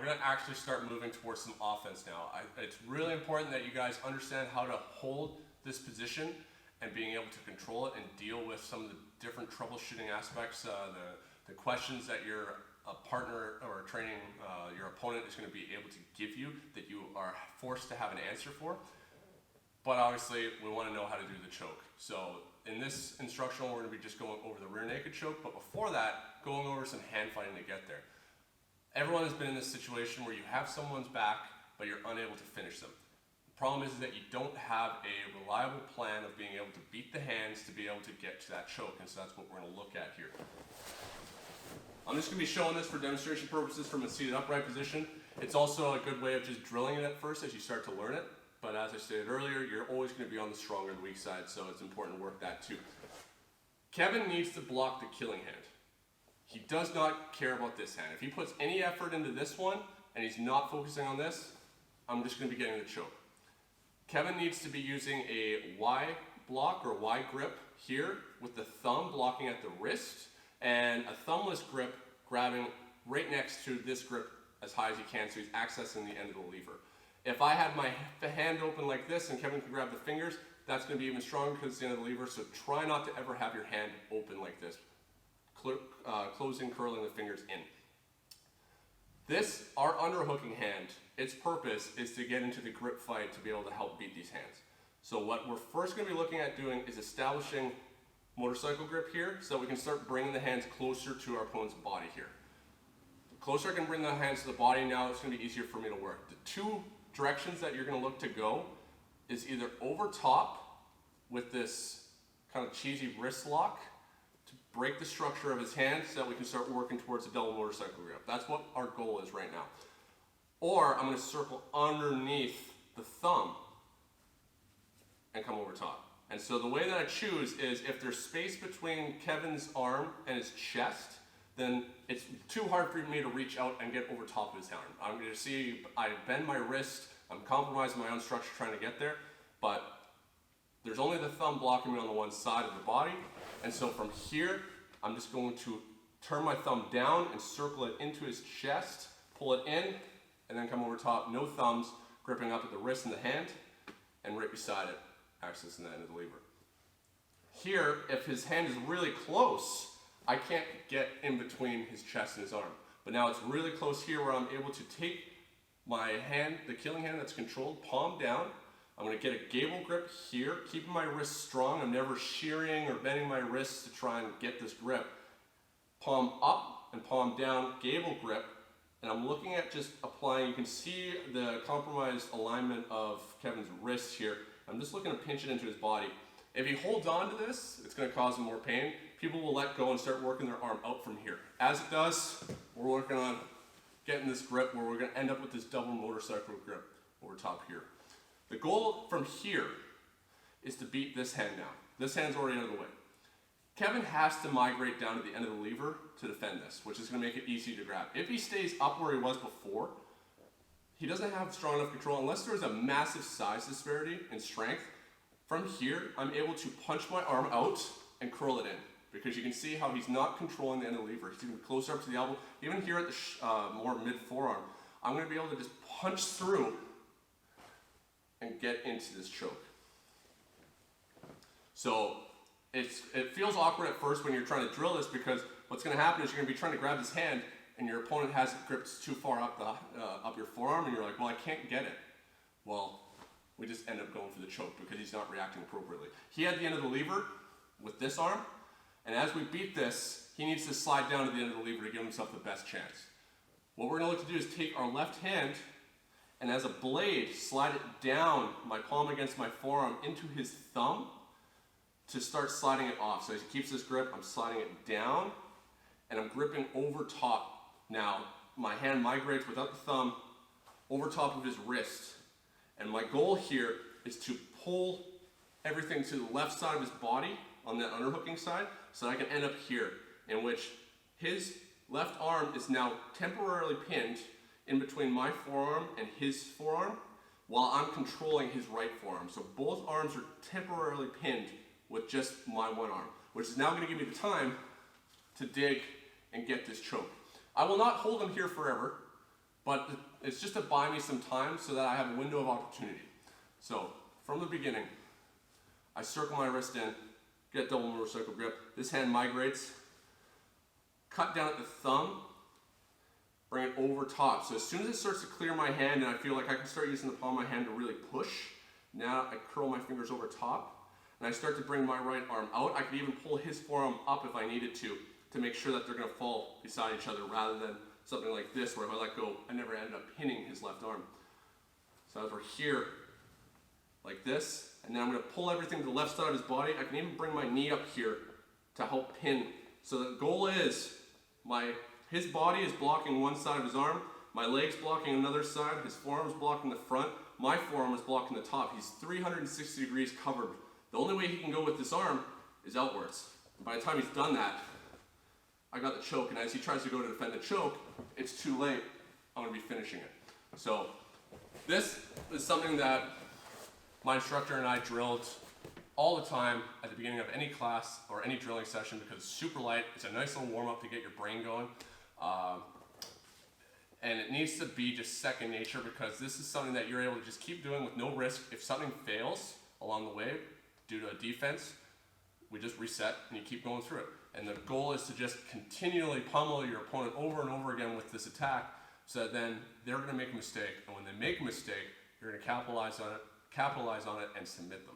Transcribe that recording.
we're going to actually start moving towards some offense now. It's really important that you guys understand how to hold this position and being able to control it and deal with some of the different troubleshooting aspects, the questions that your partner or training, your opponent is going to be able to give you that you are forced to have an answer for. But obviously, we want to know how to do the choke. So in this instructional, we're going to be just going over the rear naked choke, but before that, going over some hand fighting to get there. Everyone has been in this situation where you have someone's back, but you're unable to finish them. The problem is that you don't have a reliable plan of being able to beat the hands to be able to get to that choke, and so that's what we're going to look at here. I'm just going to be showing this for demonstration purposes from a seated upright position. It's also a good way of just drilling it at first as you start to learn it, but as I stated earlier, you're always going to be on the strong or the weak side, so it's important to work that too. Kevin needs to block the killing hand. He does not care about this hand. If he puts any effort into this one and he's not focusing on this, I'm just going to be getting the choke. Kevin needs to be using a Y block or Y grip here with the thumb blocking at the wrist and a thumbless grip grabbing right next to this grip as high as he can so he's accessing the end of the lever. If I had my hand open like this and Kevin can grab the fingers, that's going to be even stronger because it's the end of the lever, so try not to ever have your hand open like this. Closing, curling the fingers in. This, our underhooking hand, its purpose is to get into the grip fight to be able to help beat these hands. So what we're first going to be looking at doing is establishing motorcycle grip here so that we can start bringing the hands closer to our opponent's body here. The closer I can bring the hands to the body, now it's going to be easier for me to work. The two directions that you're going to look to go is either over top with this kind of cheesy wrist lock to break the structure of his hand so that we can start working towards a double motorcycle grip. That's what our goal is right now. Or I'm going to circle underneath the thumb and come over top. And so the way that I choose is if there's space between Kevin's arm and his chest, then it's too hard for me to reach out and get over top of his arm. I'm going to see I bend my wrist, I'm compromising my own structure trying to get there, but there's only the thumb blocking me on the one side of the body, and so from here, I'm just going to turn my thumb down and circle it into his chest, pull it in, and then come over top, no thumbs, gripping up at the wrist and the hand, and right beside it, accessing the end of the lever. Here, if his hand is really close, I can't get in between his chest and his arm. But now it's really close here where I'm able to take my hand, the killing hand that's controlled, palm down. I'm going to get a gable grip here, keeping my wrist strong. I'm never shearing or bending my wrists to try and get this grip. Palm up and palm down, gable grip. And I'm looking at just applying, you can see the compromised alignment of Kevin's wrist here. I'm just looking to pinch it into his body. If he holds on to this, it's going to cause him more pain. People will let go and start working their arm out from here. As it does, we're working on getting this grip where we're going to end up with this double motorcycle grip over top here. The goal from here is to beat this hand down. This hand's already out of the way. Kevin has to migrate down to the end of the lever to defend this, which is going to make it easy to grab. If he stays up where he was before, he doesn't have strong enough control unless there's a massive size disparity in strength. From here, I'm able to punch my arm out and curl it in because you can see how he's not controlling the end of the lever. He's going to be closer up to the elbow. Even here at the more mid-forearm, I'm going to be able to just punch through and get into this choke. So it feels awkward at first when you're trying to drill this because what's going to happen is you're going to be trying to grab his hand and your opponent has it gripped too far up your forearm and you're like, well, I can't get it. Well, we just end up going for the choke because he's not reacting appropriately. He had the end of the lever with this arm, and as we beat this, he needs to slide down to the end of the lever to give himself the best chance. What we're going to look to do is take our left hand and as a blade, slide it down, my palm against my forearm, into his thumb to start sliding it off. So as he keeps this grip, I'm sliding it down, and I'm gripping over top. Now, my hand migrates without the thumb over top of his wrist. And my goal here is to pull everything to the left side of his body on that underhooking side so that I can end up here, in which his left arm is now temporarily pinned in between my forearm and his forearm while I'm controlling his right forearm. So both arms are temporarily pinned with just my one arm, which is now going to give me the time to dig and get this choke. I will not hold him here forever. But it's just to buy me some time so that I have a window of opportunity. So from the beginning, I circle my wrist in, get double motorcycle grip. This hand migrates, cut down at the thumb, bring it over top. So as soon as it starts to clear my hand and I feel like I can start using the palm of my hand to really push, now I curl my fingers over top and I start to bring my right arm out. I could even pull his forearm up if I needed to make sure that they're gonna fall beside each other rather than something like this where if I let go, I never ended up pinning his left arm. So as we're here, like this, and then I'm gonna pull everything to the left side of his body. I can even bring my knee up here to help pin. So the goal is, his body is blocking one side of his arm, my leg's blocking another side, his forearm is blocking the front, my forearm is blocking the top. He's 360 degrees covered. The only way he can go with this arm is outwards. And by the time he's done that, I got the choke, and as he tries to go to defend the choke, it's too late. I'm gonna be finishing it. So this is something that my instructor and I drilled all the time at the beginning of any class or any drilling session because it's super light. It's a nice little warm up to get your brain going. And it needs to be just second nature because this is something that you're able to just keep doing with no risk. If something fails along the way due to a defense, we just reset and you keep going through it. And the goal is to just continually pummel your opponent over and over again with this attack so that then they're gonna make a mistake. And when they make a mistake, you're gonna capitalize on it and submit them.